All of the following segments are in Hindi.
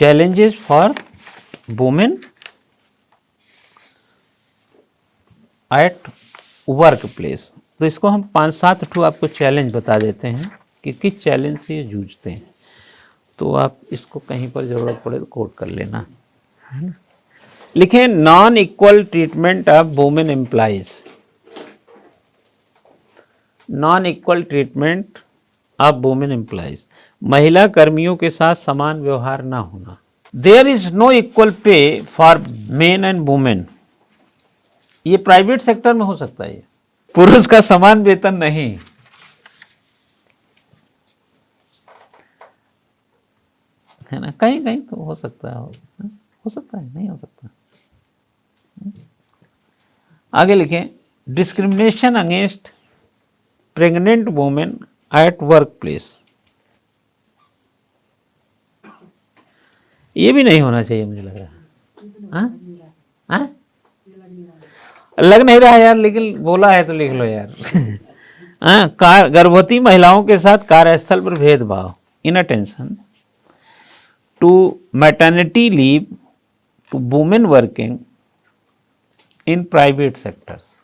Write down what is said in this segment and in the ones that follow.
Challenges for women at work place. तो इसको हम 5-7 ठो आपको चैलेंज बता देते हैं कि किस चैलेंज से ये जूझते हैं। तो आप इसको कहीं पर ज़रूरत पड़े तो कोट कर लेना, है ना। लिखें non equal treatment of women employees. Non equal treatment of women employees, महिला कर्मियों के साथ समान व्यवहार ना होना। There is no equal pay for men and women. ये प्राइवेट सेक्टर में हो सकता है, पुरुष का समान वेतन नहीं। है ना, कहीं कहीं तो हो सकता है, हो सकता है, नहीं हो सकता। आगे लिखें discrimination against pregnant women at work place. ये भी नहीं होना चाहिए मुझे लग रहा है। हाँ? लग नहीं रहा यार, लेकिन बोला है तो लिख लो यार। हाँ, गर्भवती महिलाओं के साथ कार्यस्थल पर भेदभाव, inattention to maternity leave to women working in private sectors.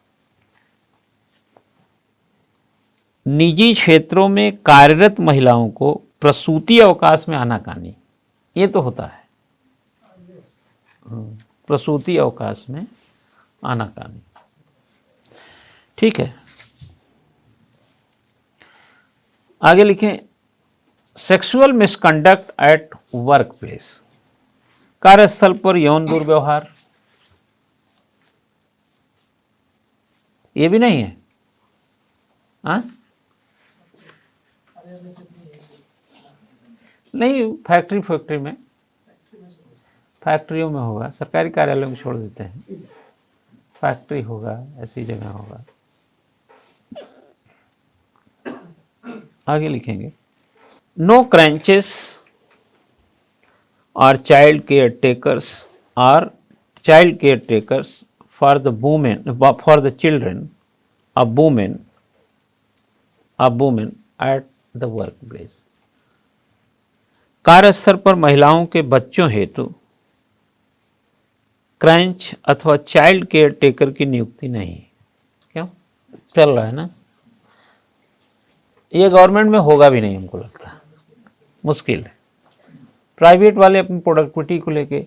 निजी क्षेत्रों में कार्यरत महिलाओं को प्रसूति अवकाश में आनाकानी, ये तो होता है, प्रसूति अवकाश में आनाकानी। ठीक है, आगे लिखें sexual misconduct at work place. कार्यस्थल पर यौन दुर्व्यवहार, ये भी नहीं है। हाँ, नहीं, फैक्ट्री में, फैक्ट्रियों में होगा, सरकारी कार्यालयों में छोड़ देते हैं, फैक्ट्री होगा, ऐसी जगह होगा। आगे लिखेंगे नो क्रंचेस और child care takers for the children of women at the work place. कार्यस्थल पर महिलाओं के बच्चों हेतु क्रंच अथवा चाइल्ड केयर टेकर की नियुक्ति नहीं। क्यों चल रहा है ना, ये गवर्नमेंट में होगा भी नहीं, हमको लगता मुश्किल है। प्राइवेट वाले अपनी प्रोडक्टिविटी को लेके,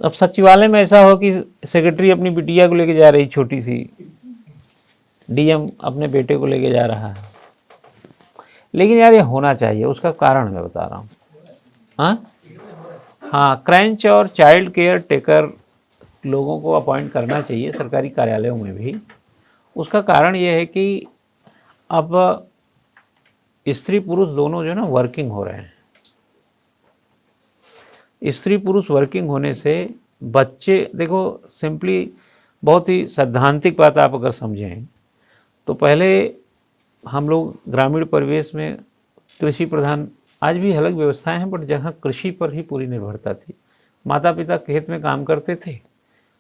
अब सचिवालय में ऐसा हो कि सेक्रेटरी अपनी बिटिया को लेके जा रही, छोटी सी डीएम अपने बेटे को लेके जा रहा है, लेकिन यार ये होना चाहिए, उसका कारण मैं बता रहा हूँ। हाँ, क्रंच और चाइल्ड केयर टेकर लोगों को अपॉइंट करना चाहिए सरकारी कार्यालयों में भी। उसका कारण ये है कि अब स्त्री पुरुष दोनों जो है ना वर्किंग हो रहे हैं। स्त्री पुरुष वर्किंग होने से बच्चे, देखो सिंपली बहुत ही सैद्धांतिक बात आप अगर समझें तो पहले हम लोग ग्रामीण परिवेश में कृषि प्रधान, आज भी अलग व्यवस्थाएं हैं, बट जहाँ कृषि पर ही पूरी निर्भरता थी। माता पिता खेत में काम करते थे,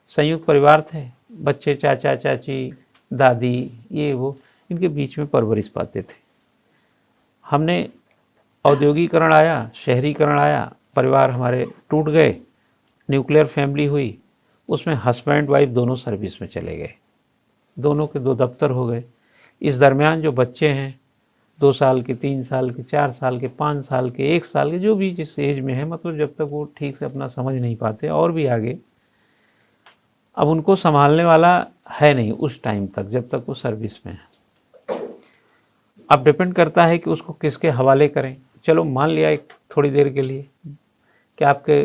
संयुक्त परिवार थे, बच्चे चाचा चाची दादी ये वो इनके बीच में परवरिश पाते थे। हमने औद्योगिकरण आया, शहरीकरण आया, परिवार हमारे टूट गए, न्यूक्लियर फैमिली हुई, उसमें हस्बैंड वाइफ दोनों सर्विस में चले गए, दोनों के 2 दफ्तर हो गए। इस दरमियान जो बच्चे हैं 2 साल के, 3 साल के, 4 साल के, 5 साल के, 1 साल के, जो भी जिस एज में है, मतलब जब तक वो ठीक से अपना समझ नहीं पाते और भी आगे, अब उनको संभालने वाला है नहीं उस टाइम तक, जब तक वो सर्विस में है। अब डिपेंड करता है कि उसको किसके हवाले करें। चलो मान लिया एक थोड़ी देर के लिए कि आपके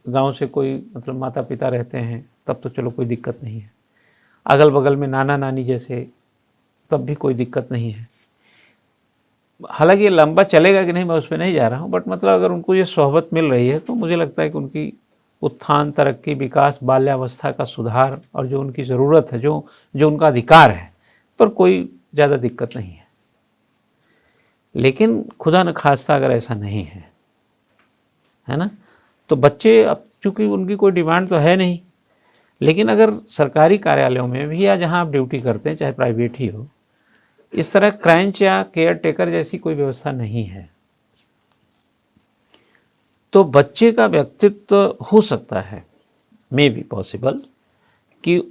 गांव से कोई मतलब माता पिता रहते हैं, तब तो चलो कोई दिक्कत नहीं है। अगल बगल में नाना नानी जैसे, तब भी कोई दिक्कत नहीं है। हालांकि ये लंबा चलेगा कि नहीं मैं उस पर नहीं जा रहा हूँ, बट मतलब अगर उनको ये सोहबत मिल रही है तो मुझे लगता है कि उनकी उत्थान, तरक्की, विकास, बाल्यावस्था का सुधार और जो उनकी ज़रूरत है, जो उनका अधिकार है, पर कोई ज़्यादा दिक्कत नहीं है। लेकिन खुदा न खास्ता अगर ऐसा नहीं है ना, तो बच्चे, अब चूँकि उनकी कोई डिमांड तो है नहीं, लेकिन अगर सरकारी कार्यालयों में भी या जहाँ आप ड्यूटी करते हैं, चाहे प्राइवेट ही हो, इस तरह क्रंच या केयर टेकर जैसी कोई व्यवस्था नहीं है, तो बच्चे का व्यक्तित्व हो सकता है, मे बी पॉसिबल, कि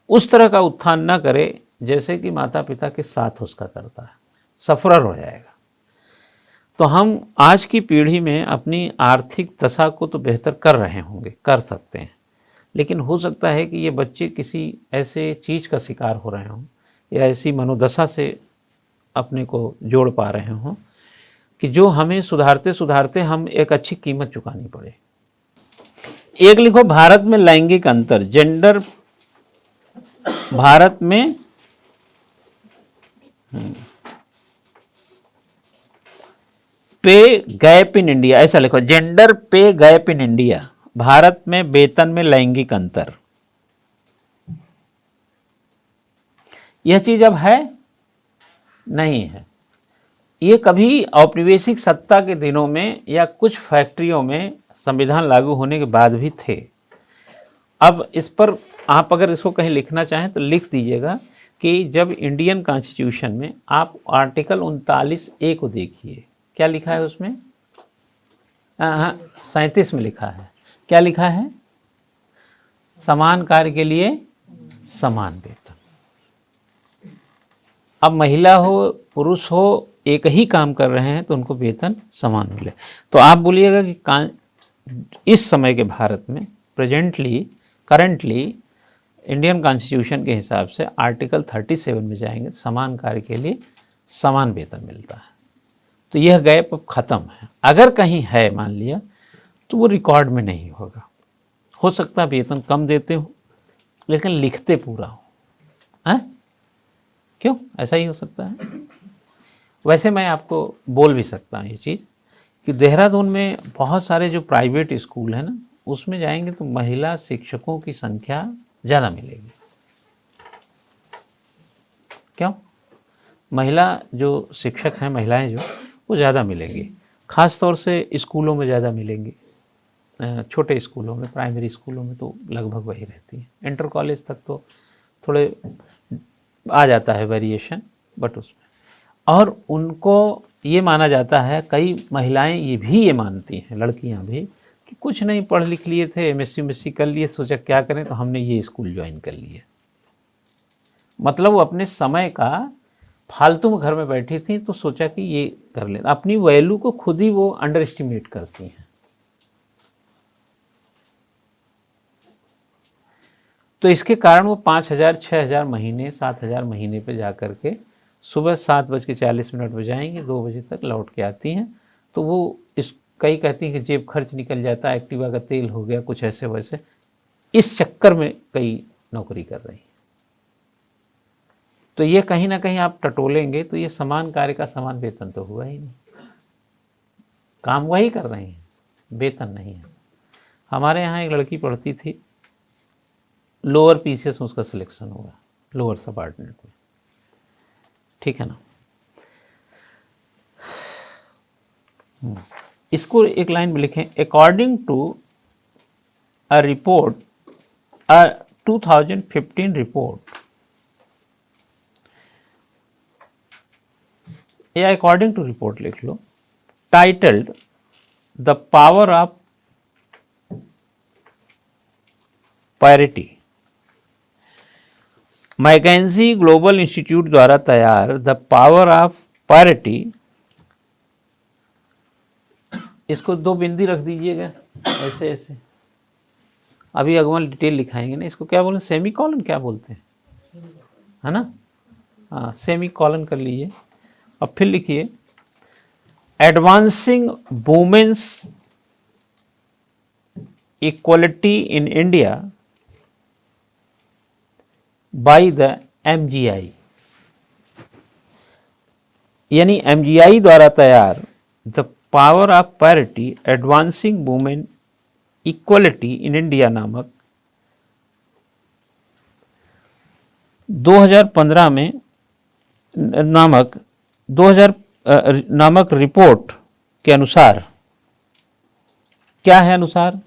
उस तरह का उत्थान ना करे जैसे कि माता पिता के साथ उसका करता है, सफरर हो जाएगा। तो हम आज की पीढ़ी में अपनी आर्थिक दशा को तो बेहतर कर रहे होंगे, कर सकते हैं, लेकिन हो सकता है कि ये बच्चे किसी ऐसे चीज़ का शिकार हो रहे हों या ऐसी मनोदशा से अपने को जोड़ पा रहे हों कि जो हमें सुधारते सुधारते हम एक अच्छी कीमत चुकानी पड़े। एक लिखो, भारत में लैंगिक अंतर, जेंडर, भारत में पे गैप इन इंडिया, ऐसा लिखो, जेंडर पे गैप इन इंडिया, भारत में वेतन में लैंगिक अंतर। यह चीज अब है नहीं है, ये कभी औपनिवेशिक सत्ता के दिनों में या कुछ फैक्ट्रियों में संविधान लागू होने के बाद भी थे। अब इस पर आप अगर इसको कहीं लिखना चाहें तो लिख दीजिएगा कि जब इंडियन कॉन्स्टिट्यूशन में आप आर्टिकल 39A को देखिए, क्या लिखा है उसमें? हाँ, 37 में लिखा है, क्या लिखा है? समान कार्य के लिए समान वेतन। अब महिला हो पुरुष हो, एक ही काम कर रहे हैं तो उनको वेतन समान मिले। तो आप बोलिएगा कि इस समय के भारत में करंटली इंडियन कॉन्स्टिट्यूशन के हिसाब से आर्टिकल 37 में जाएंगे, समान कार्य के लिए समान वेतन मिलता है। तो यह गैप अब ख़त्म है। अगर कहीं है मान लिया तो वो रिकॉर्ड में नहीं होगा, हो सकता है वेतन कम देते हो लेकिन लिखते पूरा हो, हैं? क्यों? ऐसा ही हो सकता है। वैसे मैं आपको बोल भी सकता हूँ ये चीज़ कि देहरादून में बहुत सारे जो प्राइवेट स्कूल हैं ना, उसमें जाएंगे तो महिला शिक्षकों की संख्या ज़्यादा मिलेगी। क्यों? महिला जो शिक्षक हैं, महिलाएं जो, वो ज़्यादा मिलेंगी, ख़ास तौर से स्कूलों में ज़्यादा मिलेंगी। छोटे स्कूलों में, प्राइमरी स्कूलों में तो लगभग वही रहती है। इंटर कॉलेज तक तो थोड़े आ जाता है वेरिएशन, बट उसमें और उनको ये माना जाता है, कई महिलाएं ये भी ये मानती हैं, लड़कियां भी, कि कुछ नहीं, पढ़ लिख लिए थे, MSc कर लिए, सोचा क्या करें तो हमने ये स्कूल ज्वाइन कर लिया। मतलब वो अपने समय का फालतू में घर में बैठी थी तो सोचा कि ये कर ले। अपनी वैल्यू को खुद ही वो अंडर एस्टिमेट करती हैं। तो इसके कारण वो 5,000, 6,000 महीने, 7,000 महीने पे जा कर के सुबह 7:40 पर जाएंगी, 2 बजे तक लौट के आती हैं। तो वो कई कहती हैं कि जेब खर्च निकल जाता है, एक्टिवा का तेल हो गया, कुछ ऐसे वैसे, इस चक्कर में कई नौकरी कर रही हैं। तो ये कहीं ना कहीं आप टटोलेंगे तो ये समान कार्य का समान वेतन तो हुआ ही नहीं। काम वही कर रही हैं, वेतन नहीं है। हमारे यहाँ एक लड़की पढ़ती थी, लोअर PCS में उसका सिलेक्शन हुआ, लोअर सबऑर्डिनेट में, ठीक है ना। इसको एक लाइन में लिखें, according to a report, 2015 report, या अकॉर्डिंग टू रिपोर्ट लिख लो, titled the power of parity, McKinsey Global Institute द्वारा तैयार द पावर ऑफ पैरिटी, इसको 2 बिंदी रख दीजिएगा ऐसे ऐसे, अभी अगवन डिटेल लिखाएंगे ना। इसको क्या बोलें, सेमी कॉलन क्या बोलते हैं, है ना? हाँ, सेमी कॉलन कर लीजिए। अब फिर लिखिए, advancing women's equality in India by the MGI, यानी MGI द्वारा तैयार the power of parity advancing women equality in India नामक 2015 में नामक 2000 नामक रिपोर्ट के अनुसार, क्या है अनुसार,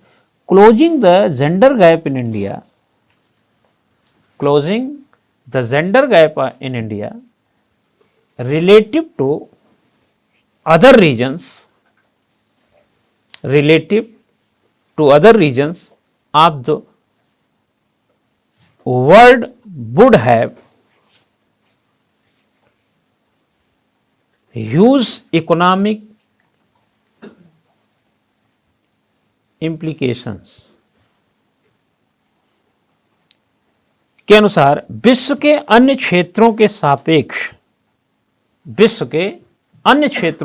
closing the gender gap in India, closing the gender gap in India relative to other regions relative to other regions of the world would have huge economic implications। के अनुसार विश्व के अन्य क्षेत्रों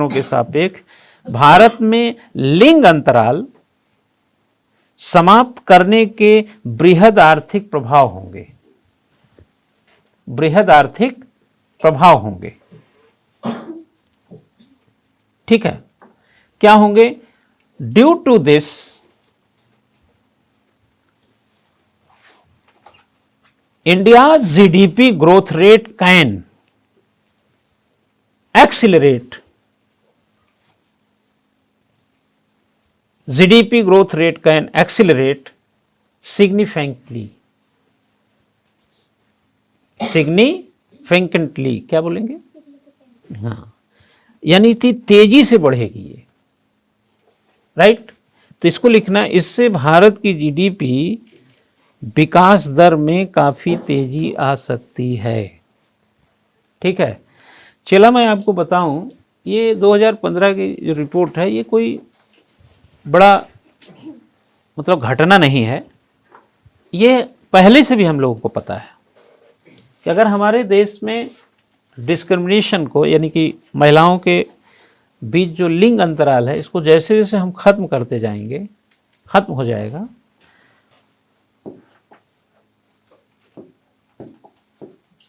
के सापेक्ष भारत में लिंग अंतराल समाप्त करने के बृहद आर्थिक प्रभाव होंगे। ठीक है, क्या होंगे? Due to this India's GDP growth rate can accelerate significantly। क्या बोलेंगे? हाँ, यानी इतनी तेजी से बढ़ेगी ये, राइट। तो इसको लिखना, इससे भारत की जीडीपी विकास दर में काफी तेजी आ सकती है। ठीक है, चला मैं आपको बताऊं, ये 2015 की जो रिपोर्ट है, ये कोई बड़ा मतलब घटना नहीं है। ये पहले से भी हम लोगों को पता है कि अगर हमारे देश में डिस्क्रिमिनेशन को, यानी कि महिलाओं के बीच जो लिंग अंतराल है, इसको जैसे जैसे हम खत्म करते जाएंगे, खत्म हो जाएगा।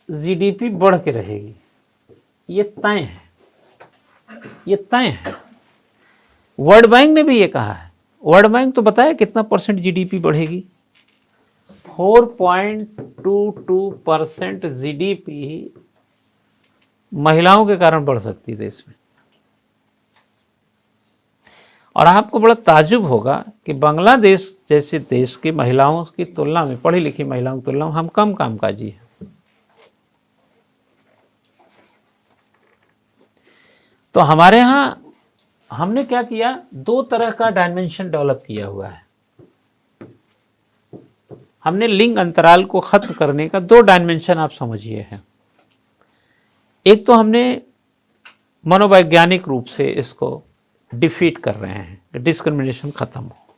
जीडीपी बढ़ के रहेगी, ये तय है। वर्ल्ड बैंक ने भी ये कहा है। वर्ल्ड बैंक तो बताया कितना परसेंट जीडीपी बढ़ेगी? 4.22% जीडीपी महिलाओं के कारण बढ़ सकती है देश में। और आपको बड़ा ताज्जुब होगा कि बांग्लादेश जैसे देश की महिलाओं की तुलना में, पढ़ी लिखी महिलाओं की तुलना में हम कम कामकाजी हैं। तो हमारे यहाँ हमने क्या किया, 2 तरह का डायमेंशन डेवलप किया हुआ है। हमने लिंग अंतराल को खत्म करने का 2 डायमेंशन आप समझिए हैं। एक तो हमने मनोवैज्ञानिक रूप से इसको डिफीट कर रहे हैं, डिस्क्रिमिनेशन खत्म हो,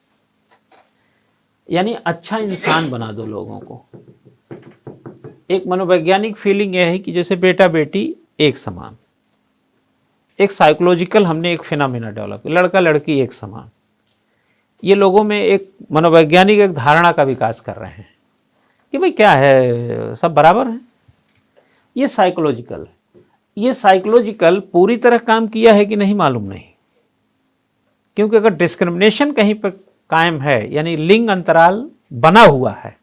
यानी अच्छा इंसान बना दो लोगों को। एक मनोवैज्ञानिक फीलिंग यह है कि जैसे बेटा बेटी एक समान। एक साइकोलॉजिकल हमने एक फिनोमेना डेवलप किया, लड़का लड़की एक समान। ये लोगों में एक मनोवैज्ञानिक एक धारणा का विकास कर रहे हैं कि भाई क्या है, सब बराबर हैं। ये साइकोलॉजिकल है। ये साइकोलॉजिकल पूरी तरह काम किया है कि नहीं मालूम नहीं, क्योंकि अगर डिस्क्रिमिनेशन कहीं पर कायम है, यानी लिंग अंतराल बना हुआ है,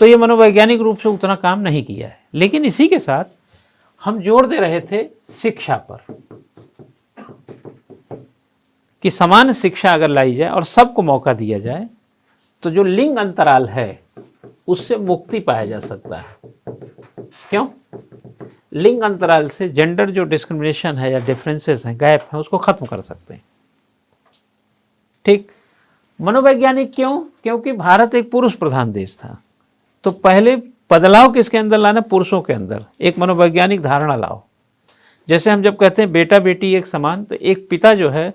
तो ये मनोवैज्ञानिक रूप से उतना काम नहीं किया है। लेकिन इसी के साथ हम जोर दे रहे थे शिक्षा पर, कि समान शिक्षा अगर लाई जाए और सबको मौका दिया जाए, तो जो लिंग अंतराल है उससे मुक्ति पाया जा सकता है। क्यों? लिंग अंतराल से जेंडर जो डिस्क्रिमिनेशन है या डिफरेंसेस हैं, गैप है, उसको खत्म कर सकते हैं। ठीक। मनोवैज्ञानिक क्यों? क्योंकि भारत एक पुरुष प्रधान देश था, तो पहले बदलाव किसके अंदर लाना? पुरुषों के अंदर एक मनोवैज्ञानिक धारणा लाओ। जैसे हम जब कहते हैं बेटा बेटी एक समान, तो एक पिता जो है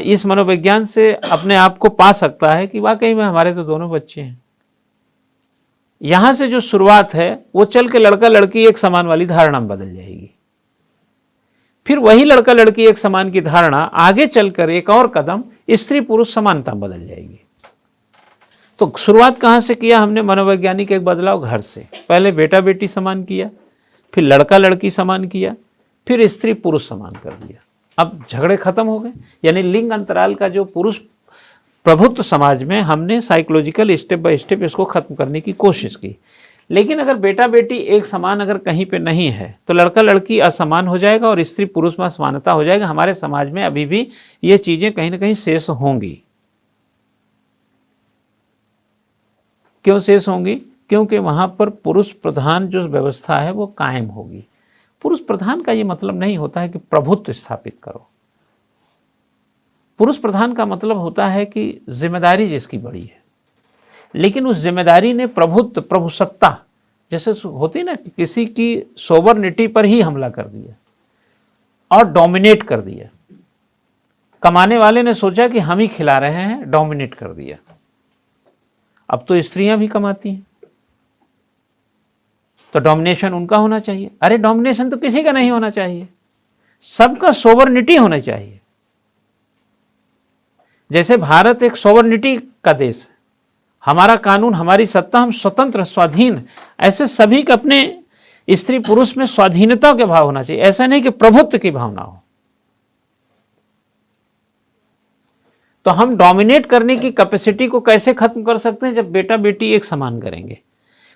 इस मनोविज्ञान से अपने आप को पा सकता है कि वाकई में हमारे तो दोनों बच्चे हैं। यहां से जो शुरुआत है वो चल के लड़का लड़की एक समान वाली धारणा में बदल जाएगी। फिर वही लड़का लड़की एक समान की धारणा आगे चलकर एक और कदम स्त्री पुरुष समानता में बदल जाएगी। तो शुरुआत कहां से किया हमने? मनोवैज्ञानिक एक बदलाव घर से। पहले बेटा बेटी समान किया, फिर लड़का लड़की समान किया, फिर स्त्री पुरुष समान कर दिया। अब झगड़े खत्म हो गए। यानी लिंग अंतराल का जो पुरुष प्रभुत्व समाज में, हमने साइकोलॉजिकल स्टेप बाय स्टेप इसको खत्म करने की कोशिश की। लेकिन अगर बेटा बेटी एक समान अगर कहीं पे नहीं है, तो लड़का लड़की असमान हो जाएगा और स्त्री पुरुष में असमानता हो जाएगा। हमारे समाज में अभी भी ये चीजें कहीं ना कहीं शेष होंगी। क्यों शेष होंगी? क्योंकि वहां पर पुरुष प्रधान जो व्यवस्था है वो कायम होगी। पुरुष प्रधान का ये मतलब नहीं होता है कि प्रभुत्व स्थापित करो। पुरुष प्रधान का मतलब होता है कि जिम्मेदारी जिसकी बड़ी है, लेकिन उस जिम्मेदारी ने प्रभुत्व, प्रभुसत्ता जैसे होती ना, किसी की सोवरनिटी पर ही हमला कर दिया और डोमिनेट कर दिया। कमाने वाले ने सोचा कि हम ही खिला रहे हैं, डोमिनेट कर दिया। अब तो स्त्रियां भी कमाती हैं, तो डोमिनेशन उनका होना चाहिए। अरे डोमिनेशन तो किसी का नहीं होना चाहिए, सबका सोवरनिटी होना चाहिए। जैसे भारत एक सोवरनिटी का देश है, हमारा कानून, हमारी सत्ता, हम स्वतंत्र स्वाधीन, ऐसे सभी का अपने स्त्री पुरुष में स्वाधीनता के भाव होना चाहिए। ऐसा नहीं कि प्रभुत्व की भावना हो। तो हम डोमिनेट करने की कैपेसिटी को कैसे खत्म कर सकते हैं? जब बेटा बेटी एक समान करेंगे,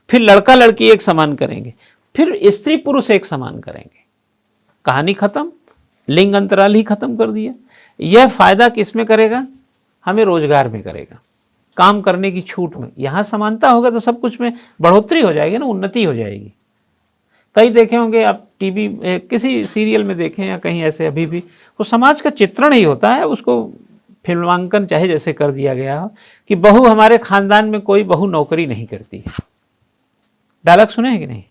फिर लड़का लड़की एक समान करेंगे, फिर स्त्री पुरुष एक समान करेंगे, कहानी खत्म। लिंग अंतराल ही खत्म कर दिया। यह फायदा किस में करेगा? हमें रोजगार में करेगा, काम करने की छूट में। यहां समानता होगा तो सब कुछ में बढ़ोतरी हो जाएगी ना, उन्नति हो जाएगी। कई देखे होंगे आप टीवी, किसी सीरियल में देखें या कहीं ऐसे, अभी भी वो समाज का चित्रण ही होता है, उसको फिल्मांकन चाहे जैसे कर दिया गया हो कि बहू, हमारे खानदान में कोई बहू नौकरी नहीं करती है। डायलॉग सुने हैं कि नहीं?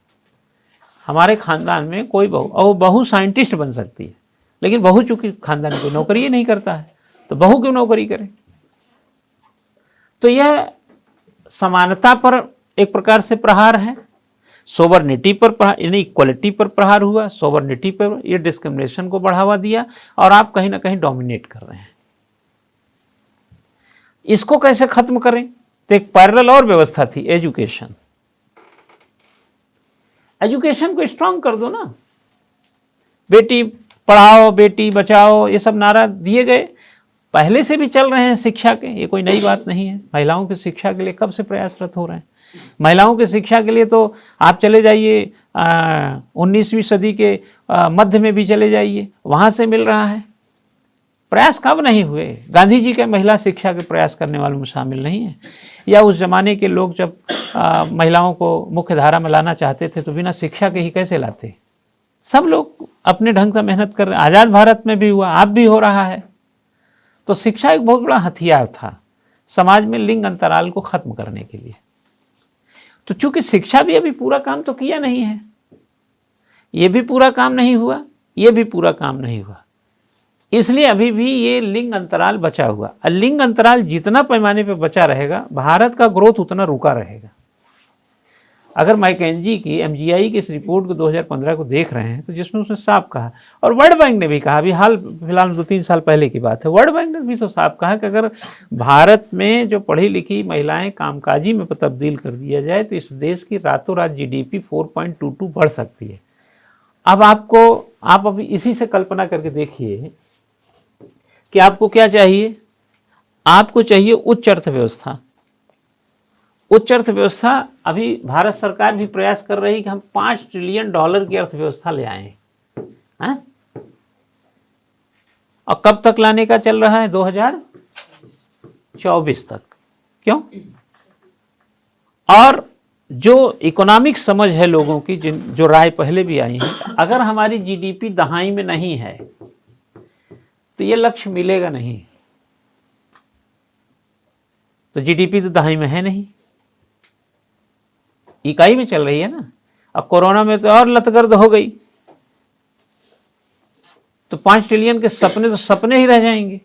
हमारे खानदान में कोई बहू, और बहू साइंटिस्ट बन सकती है, लेकिन बहू चूंकि खानदान में कोई नौकरी ही नहीं करता है, तो बहू क्यों नौकरी करे? तो यह समानता पर एक प्रकार से प्रहार है, सोवरनिटी पर प्रहार, यानी इक्वलिटी पर प्रहार हुआ। सोवरनिटी पर यह डिस्क्रिमिनेशन को बढ़ावा दिया और आप कहीं ना कहीं डोमिनेट कर रहे हैं। इसको कैसे खत्म करें? तो एक पैरेलल और व्यवस्था थी, एजुकेशन। एजुकेशन को स्ट्रांग कर दो ना, बेटी पढ़ाओ, बेटी बचाओ, ये सब नारा दिए गए, पहले से भी चल रहे हैं शिक्षा के, ये कोई नई बात नहीं है। महिलाओं की शिक्षा के लिए कब से प्रयासरत हो रहे हैं। महिलाओं की शिक्षा के लिए तो आप चले जाइए 19वीं सदी के मध्य में भी चले जाइए, वहाँ से मिल रहा है। प्रयास कब नहीं हुए? गांधी जी के महिला शिक्षा के प्रयास करने वालों में शामिल नहीं है। या उस जमाने के लोग जब महिलाओं को मुख्य धारा में लाना चाहते थे तो बिना शिक्षा के ही कैसे लाते? सब लोग अपने ढंग से मेहनत कर रहे हैं। आज़ाद भारत में भी हुआ, आप भी हो रहा है। तो शिक्षा एक बहुत बड़ा हथियार था समाज में लिंग अंतराल को खत्म करने के लिए। तो चूंकि शिक्षा भी अभी पूरा काम तो किया नहीं है, ये भी पूरा काम नहीं हुआ, ये भी पूरा काम नहीं हुआ, इसलिए अभी भी ये लिंग अंतराल बचा हुआ। और लिंग अंतराल जितना पैमाने पे बचा रहेगा, भारत का ग्रोथ उतना रुका रहेगा। अगर मैकेंजी की, एमजीआई की इस रिपोर्ट को 2015 को देख रहे हैं तो जिसमें उसने साफ कहा, और वर्ल्ड बैंक ने भी कहा, अभी हाल फिलहाल 2-3 साल पहले की बात है, वर्ल्ड बैंक ने भी तो साफ कहा कि अगर भारत में जो पढ़ी लिखी महिलाएं कामकाजी में तब्दील कर दिया जाए तो इस देश की रातों रात जीडीपी 4.22 बढ़ सकती है। अब आप अभी इसी से कल्पना करके देखिए कि आपको क्या चाहिए। आपको चाहिए उच्च अर्थव्यवस्था। उच्च अर्थव्यवस्था, अभी भारत सरकार भी प्रयास कर रही है कि हम $5 ट्रिलियन की अर्थव्यवस्था ले आए हैं। और कब तक लाने का चल रहा है? 2024 तक। क्यों? और जो इकोनॉमिक समझ है लोगों की, जो राय पहले भी आई है, अगर हमारी जीडीपी दहाई में नहीं है तो ये लक्ष्य मिलेगा नहीं। तो जीडीपी तो दहाई में है नहीं, इकाई में चल रही है ना। अब कोरोना में तो और लतगर्द हो गई, तो 5 ट्रिलियन के सपने तो सपने ही रह जाएंगे।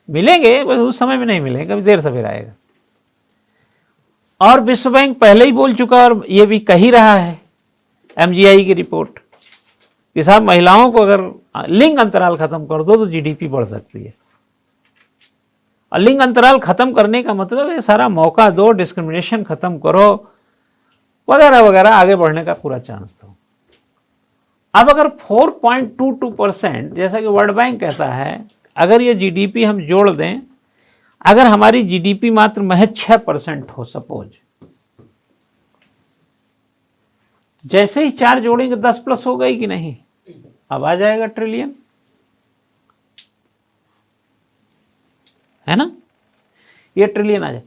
मिलेंगे, बस उस समय में नहीं मिलेंगे, कभी देर सवेर आएगा। और विश्व बैंक पहले ही बोल चुका और ये भी कह ही रहा है, एमजीआई की रिपोर्ट, कि साहब महिलाओं को अगर लिंग अंतराल खत्म कर दो तो जीडीपी बढ़ सकती है। और लिंग अंतराल खत्म करने का मतलब है सारा मौका दो, डिस्क्रिमिनेशन खत्म करो, वगैरह वगैरह, आगे बढ़ने का पूरा चांस दो। अब अगर 4.22% जैसा कि वर्ल्ड बैंक कहता है, अगर ये जीडीपी हम जोड़ दें, अगर हमारी जीडीपी मात्र महज 6% हो, सपोज, जैसे ही 4 जोड़ेंगे 10 प्लस हो गई कि नहीं? अब आ जाएगा ट्रिलियन, है ना? ये ट्रिलियन आ जाए।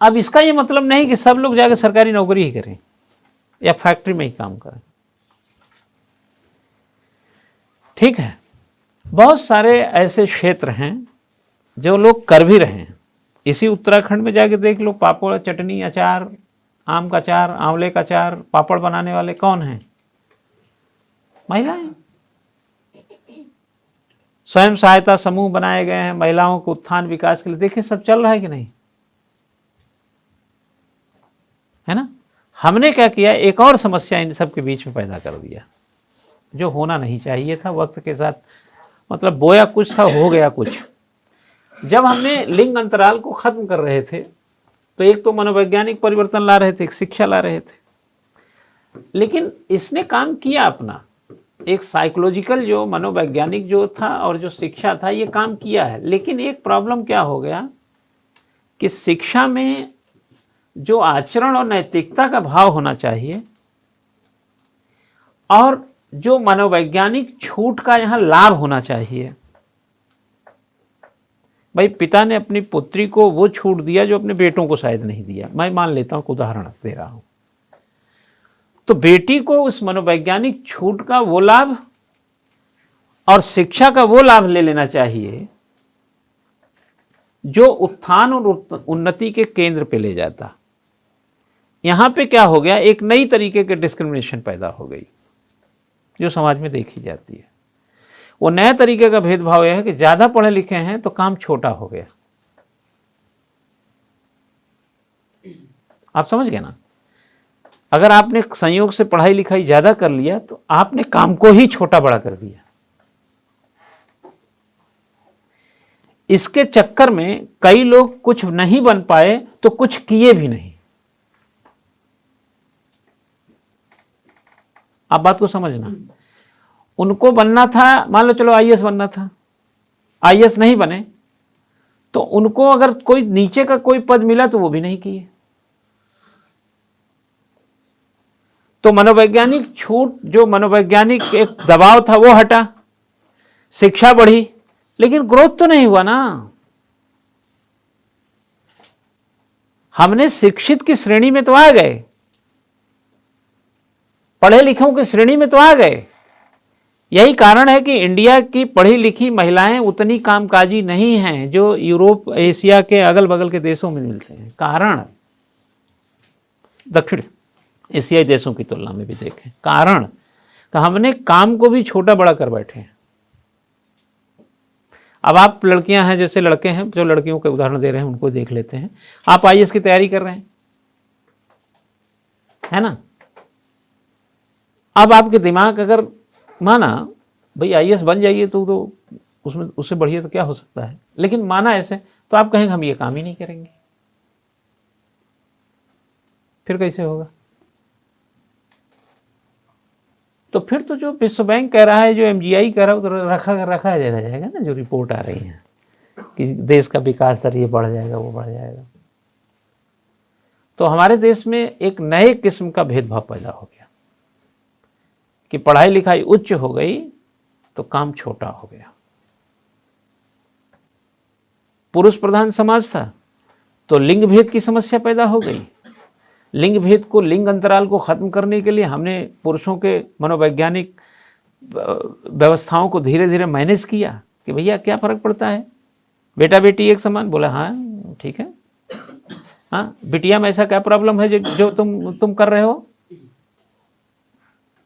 अब इसका ये मतलब नहीं कि सब लोग जाकर सरकारी नौकरी ही करें या फैक्ट्री में ही काम करें, ठीक है? बहुत सारे ऐसे क्षेत्र हैं जो लोग कर भी रहे हैं। इसी उत्तराखंड में जाके देख लो, पापड़, चटनी, अचार, आम का अचार, आंवले का अचार, पापड़ बनाने वाले कौन हैं? महिलाएं। स्वयं सहायता समूह बनाए गए हैं महिलाओं को उत्थान विकास के लिए। देखिए सब चल रहा है कि नहीं, है ना। हमने क्या किया, एक और समस्या इन सब के बीच में पैदा कर दिया, जो होना नहीं चाहिए था। वक्त के साथ मतलब बोया कुछ था, हो गया कुछ। जब हमने लिंग अंतराल को खत्म कर रहे थे तो एक तो मनोवैज्ञानिक परिवर्तन ला रहे थे, एक शिक्षा ला रहे थे, लेकिन इसने काम किया अपना। एक साइकोलॉजिकल जो मनोवैज्ञानिक जो था और जो शिक्षा था, ये काम किया है। लेकिन एक प्रॉब्लम क्या हो गया कि शिक्षा में जो आचरण और नैतिकता का भाव होना चाहिए और जो मनोवैज्ञानिक छूट का यहां लाभ होना चाहिए। भाई पिता ने अपनी पुत्री को वो छूट दिया जो अपने बेटों को शायद नहीं दिया। मैं मान लेता हूं, उदाहरण दे रहा हूं। तो बेटी को उस मनोवैज्ञानिक छूट का वो लाभ और शिक्षा का वो लाभ ले लेना चाहिए जो उत्थान और उन्नति के केंद्र पे ले जाता। यहां पे क्या हो गया, एक नई तरीके के डिस्क्रिमिनेशन पैदा हो गई जो समाज में देखी जाती है। वो नया तरीके का भेदभाव यह है कि ज्यादा पढ़े लिखे हैं तो काम छोटा हो गया। आप समझ गए ना। अगर आपने संयोग से पढ़ाई लिखाई ज्यादा कर लिया तो आपने काम को ही छोटा बड़ा कर दिया। इसके चक्कर में कई लोग कुछ नहीं बन पाए तो कुछ किए भी नहीं। आप बात को समझना। उनको बनना था, मान लो चलो आईएएस बनना था, आईएएस नहीं बने तो उनको अगर कोई नीचे का कोई पद मिला तो वो भी नहीं किए। तो मनोवैज्ञानिक छूट, जो मनोवैज्ञानिक एक दबाव था वो हटा, शिक्षा बढ़ी, लेकिन ग्रोथ तो नहीं हुआ ना। हमने शिक्षित की श्रेणी में तो आ गए, पढ़े लिखों की श्रेणी में तो आ गए। यही कारण है कि इंडिया की पढ़ी लिखी महिलाएं उतनी कामकाजी नहीं हैं जो यूरोप एशिया के अगल बगल के देशों में मिलते हैं। कारण दक्षिण एशियाई देशों की तुलना में भी देखें, कारण कि हमने काम को भी छोटा बड़ा कर बैठे हैं। अब आप लड़कियां हैं, जैसे लड़के हैं, जो लड़कियों के उदाहरण दे रहे हैं उनको देख लेते हैं। आप आईएएस की तैयारी कर रहे हैं, है ना। अब आपके दिमाग अगर माना भाई आईएएस बन जाइए तो उसमें उससे बढ़िया तो क्या हो सकता है, लेकिन माना ऐसे तो आप कहेंगे हम ये काम ही नहीं करेंगे। फिर कैसे होगा। तो फिर तो जो विश्व बैंक कह रहा है, जो एमजीआई कह रहा है, तो रखा जाएगा ना। जो रिपोर्ट आ रही है कि देश का विकास दर ये बढ़ जाएगा, वो बढ़ जाएगा। तो हमारे देश में एक नए किस्म का भेदभाव पैदा हो गया कि पढ़ाई लिखाई उच्च हो गई तो काम छोटा हो गया। पुरुष प्रधान समाज था तो लिंग भेद की समस्या पैदा हो गई। लिंग भेद को, लिंग अंतराल को खत्म करने के लिए हमने पुरुषों के मनोवैज्ञानिक व्यवस्थाओं को धीरे धीरे मैनेज किया कि भैया क्या फर्क पड़ता है, बेटा बेटी एक समान। बोला हाँ ठीक है, हाँ बिटिया में ऐसा क्या प्रॉब्लम है जो तुम कर रहे हो।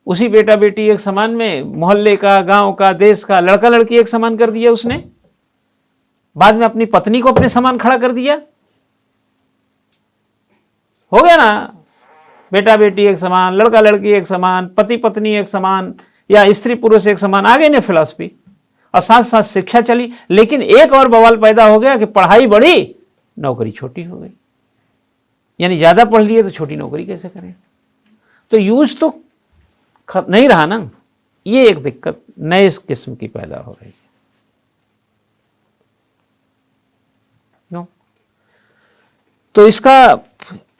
उसी बेटा बेटी एक समान में मोहल्ले का, गांव का, देश का लड़का लड़की एक समान कर दिया उसने। बाद में अपनी पत्नी को अपने समान खड़ा कर दिया। हो गया ना, बेटा बेटी एक समान, लड़का लड़की एक समान, पति पत्नी एक समान, या स्त्री पुरुष एक समान। आ गई ना फिलॉसफी, और साथ साथ शिक्षा चली। लेकिन एक और बवाल पैदा हो गया कि पढ़ाई बढ़ी, नौकरी छोटी हो गई। यानी ज्यादा पढ़ लिए तो छोटी नौकरी कैसे करें। तो यूज तो नहीं रहा ना। ये एक दिक्कत नए किस्म की पैदा हो रही है। तो इसका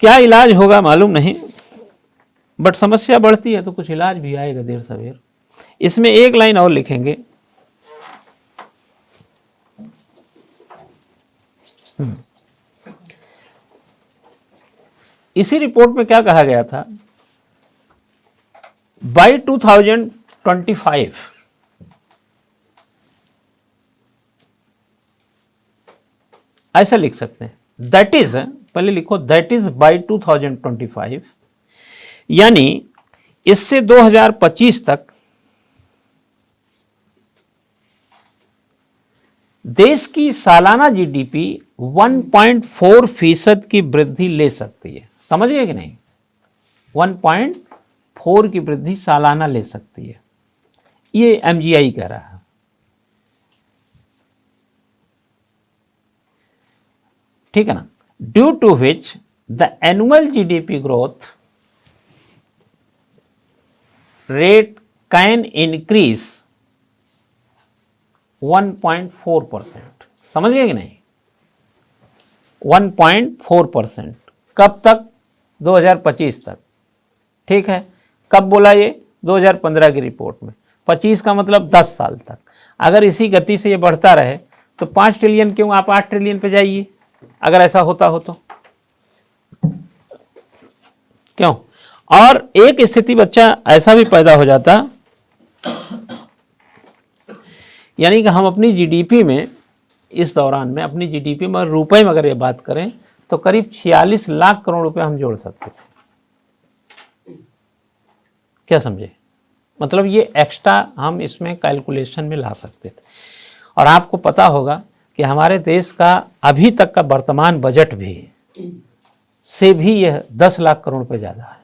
क्या इलाज होगा मालूम नहीं, बट समस्या बढ़ती है तो कुछ इलाज भी आएगा देर सवेर। इसमें एक लाइन और लिखेंगे, इसी रिपोर्ट में क्या कहा गया था, बाय 2025 ऐसा लिख सकते हैं, दैट इज, पहले लिखो दैट इज बाय 2025, यानी इससे 2025 तक देश की सालाना जीडीपी 1.4% की वृद्धि ले सकती है। समझ गए कि नहीं? 1.4 की वृद्धि सालाना ले सकती है, ये एमजीआई कह रहा है। ठीक है ना? Due to which the annual GDP growth rate can increase 1.4%। समझ गए कि नहीं? 1.4%। कब तक? 2025 तक। ठीक है, कब बोला ये? 2015 की रिपोर्ट में। 25 का मतलब 10 साल तक। अगर इसी गति से ये बढ़ता रहे तो 5 ट्रिलियन क्यों, आप 8 ट्रिलियन पे जाइए, अगर ऐसा होता हो तो। क्यों? और एक स्थिति बच्चा ऐसा भी पैदा हो जाता, यानी कि हम अपनी जीडीपी में, इस दौरान में अपनी जीडीपी में रुपए में अगर ये बात करें तो करीब 46 लाख करोड़ रुपए हम जोड़ सकते थे। क्या समझे? मतलब ये एक्स्ट्रा हम इसमें कैलकुलेशन में ला सकते थे। और आपको पता होगा कि हमारे देश का अभी तक का वर्तमान बजट भी से भी यह 10 लाख करोड़ रुपए ज़्यादा है।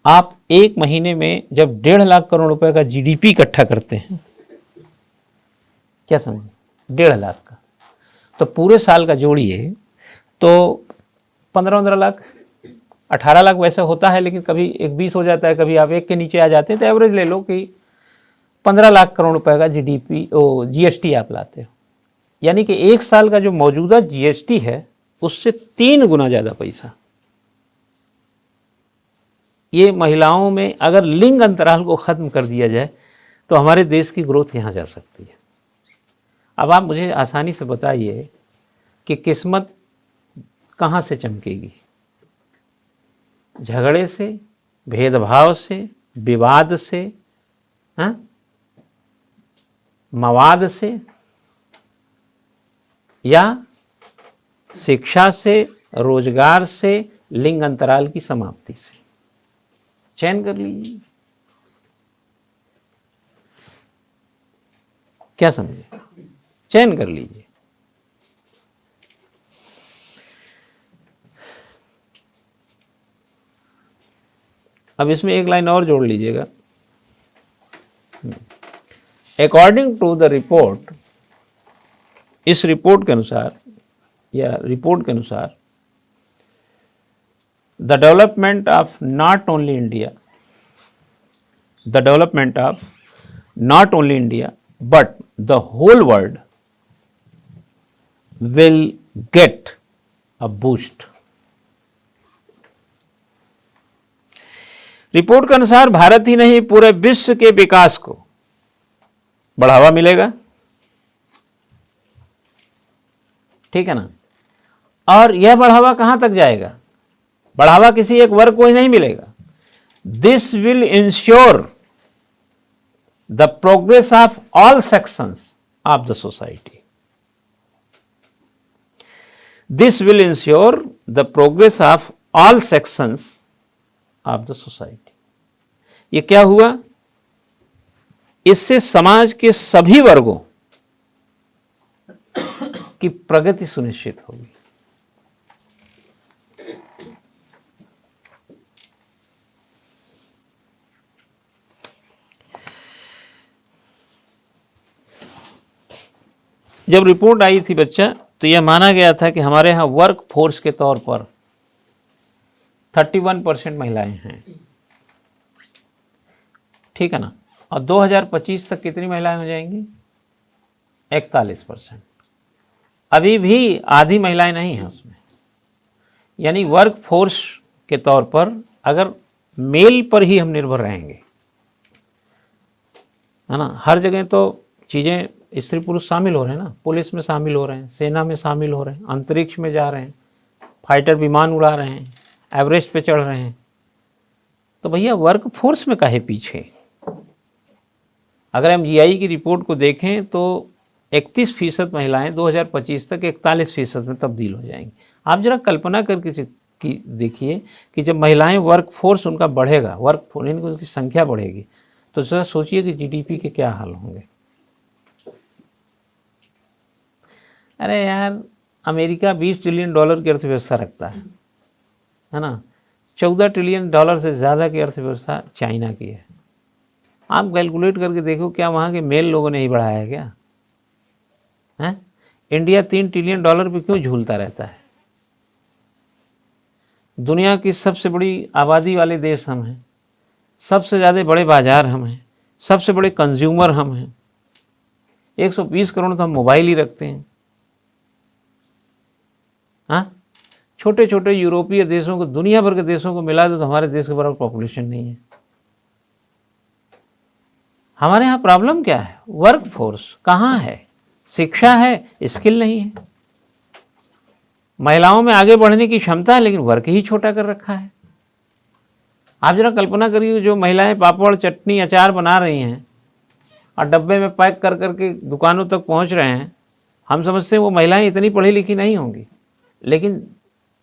आप एक महीने में जब 1.5 लाख करोड़ रुपए का जीडीपी इकट्ठा करते हैं, क्या समझे? 1.5 लाख का, तो पूरे साल का जोड़िए तो 15-15 लाख, 18 लाख वैसे होता है, लेकिन कभी एक 20 हो जाता है, कभी आप 1 के नीचे आ जाते हैं, तो एवरेज ले लो कि 15 लाख करोड़ रुपए का जीएसटी आप लाते हो। यानी कि एक साल का जो मौजूदा जीएसटी है उससे 3 गुना ज़्यादा पैसा। ये महिलाओं में अगर लिंग अंतराल को ख़त्म कर दिया जाए तो हमारे देश की ग्रोथ यहाँ जा सकती है। अब आप मुझे आसानी से बताइए कि किस्मत कहाँ से चमकेगी? झगड़े से, भेदभाव से, विवाद से, हाँ, मवाद से, या शिक्षा से, रोजगार से, लिंग अंतराल की समाप्ति से? चयन कर लीजिए। क्या समझे? चयन कर लीजिए। अब इसमें एक लाइन और जोड़ लीजिएगा। अकॉर्डिंग टू द रिपोर्ट, इस रिपोर्ट के अनुसार, या रिपोर्ट के अनुसार, the development of not only India, the development of not only India but the whole world will get a boost. Report के अनुसार भारत ही नहीं, पूरे विश्व के विकास को बढ़ावा मिलेगा। ठीक है ना? और यह बढ़ावा कहां तक जाएगा? बढ़ावा किसी एक वर्ग को ही नहीं मिलेगा। This will ensure the progress of all sections of the society. This will ensure the progress of all sections of the society. ये क्या हुआ? इससे समाज के सभी वर्गों की प्रगति सुनिश्चित होगी। जब रिपोर्ट आई थी बच्चा, तो यह माना गया था कि हमारे यहाँ वर्क फोर्स के तौर पर 31% महिलाएं हैं। ठीक है ना? और 2025 तक कितनी महिलाएं हो जाएंगी? 41%। अभी भी आधी महिलाएं नहीं हैं उसमें। यानी वर्क फोर्स के तौर पर अगर मेल पर ही हम निर्भर रहेंगे, है ना, हर जगह तो चीज़ें स्त्री पुरुष शामिल हो रहे हैं ना, पुलिस में शामिल हो रहे हैं, सेना में शामिल हो रहे हैं, अंतरिक्ष में जा रहे हैं, फाइटर विमान उड़ा रहे हैं, एवरेस्ट पे चढ़ रहे हैं, तो भैया वर्क फोर्स में काहे पीछे? अगर हम जीआई की रिपोर्ट को देखें तो 31% महिलाएं 2025 तक 41% में तब्दील हो जाएंगी। आप जरा कल्पना करके कि देखिए कि जब महिलाएं वर्क फोर्स उनका बढ़ेगा, वर्क फोर्स यानी उसकी संख्या बढ़ेगी, तो जरा सोचिए कि जीडीपी के क्या हाल होंगे। अरे यार, अमेरिका $20 ट्रिलियन की अर्थव्यवस्था रखता है ना। $14 ट्रिलियन से ज़्यादा की अर्थव्यवस्था चाइना की है। आप कैलकुलेट करके देखो, क्या वहाँ के मेल लोगों ने ही बढ़ाया क्या है? इंडिया $3 ट्रिलियन पे क्यों झूलता रहता है? दुनिया की सबसे बड़ी आबादी वाले देश हम हैं, सबसे ज़्यादा बड़े बाजार हम हैं, सबसे बड़े कंज्यूमर हम हैं। 120 करोड़ तो हम मोबाइल ही रखते हैं। हाँ, छोटे छोटे यूरोपीय देशों को, दुनिया भर के देशों को मिला दो तो हमारे देश के बराबर पॉपुलेशन नहीं है। हमारे यहाँ प्रॉब्लम क्या है? वर्क फोर्स कहाँ है? शिक्षा है, स्किल नहीं है। महिलाओं में आगे बढ़ने की क्षमता है, लेकिन वर्क ही छोटा कर रखा है। आप जरा कल्पना करिए, जो महिलाएं पापड़, चटनी, अचार बना रही हैं और डब्बे में पैक कर करके दुकानों तक पहुंच रहे हैं, हम समझते हैं वो महिलाएं इतनी पढ़ी लिखी नहीं होंगी, लेकिन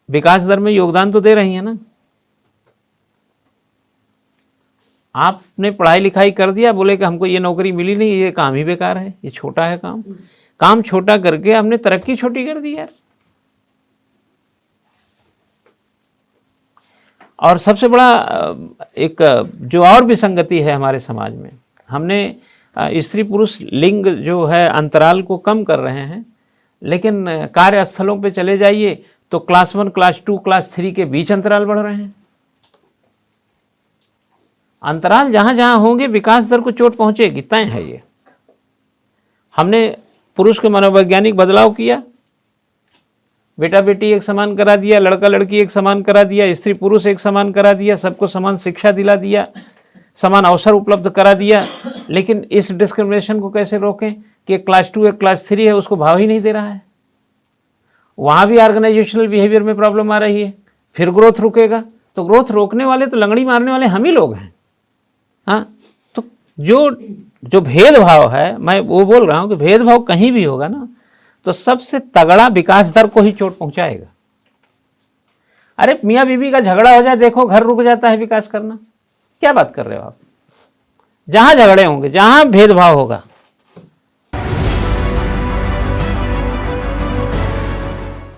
विकास दर में योगदान तो दे रही हैं ना। आपने पढ़ाई लिखाई कर दिया, बोले कि हमको ये नौकरी मिली नहीं, ये काम ही बेकार है, ये छोटा है काम छोटा करके हमने तरक्की छोटी कर दी यार। और सबसे बड़ा एक जो और विसंगति है हमारे समाज में, हमने स्त्री पुरुष लिंग जो है अंतराल को कम कर रहे हैं, लेकिन कार्यस्थलों पे चले जाइए तो क्लास 1, क्लास 2, क्लास 3 के बीच अंतराल बढ़ रहे हैं। अंतराल जहां जहां होंगे विकास दर को चोट पहुंचेगी, तय है ये। हमने पुरुष के मनोवैज्ञानिक बदलाव किया, बेटा बेटी एक समान करा दिया, लड़का लड़की एक समान करा दिया, स्त्री पुरुष एक समान करा दिया, सबको समान शिक्षा दिला दिया, समान अवसर उपलब्ध करा दिया। लेकिन इस डिस्क्रिमिनेशन को कैसे रोकें कि एक क्लास 2 एक क्लास 3 है, उसको भाव ही नहीं दे रहा है। वहाँ भी ऑर्गेनाइजेशनल बिहेवियर में प्रॉब्लम आ रही है। फिर ग्रोथ रुकेगा, तो ग्रोथ रोकने वाले तो लंगड़ी मारने वाले हम ही लोग हैं। हाँ, तो जो भेदभाव है, मैं वो बोल रहा हूँ कि भेदभाव कहीं भी होगा ना, तो सबसे तगड़ा विकास दर को ही चोट पहुंचाएगा। अरे मियाँ बीवी का झगड़ा हो जाए, देखो घर रुक जाता है विकास करना। क्या बात कर रहे हो आप? जहां झगड़े होंगे, जहां भेदभाव होगा,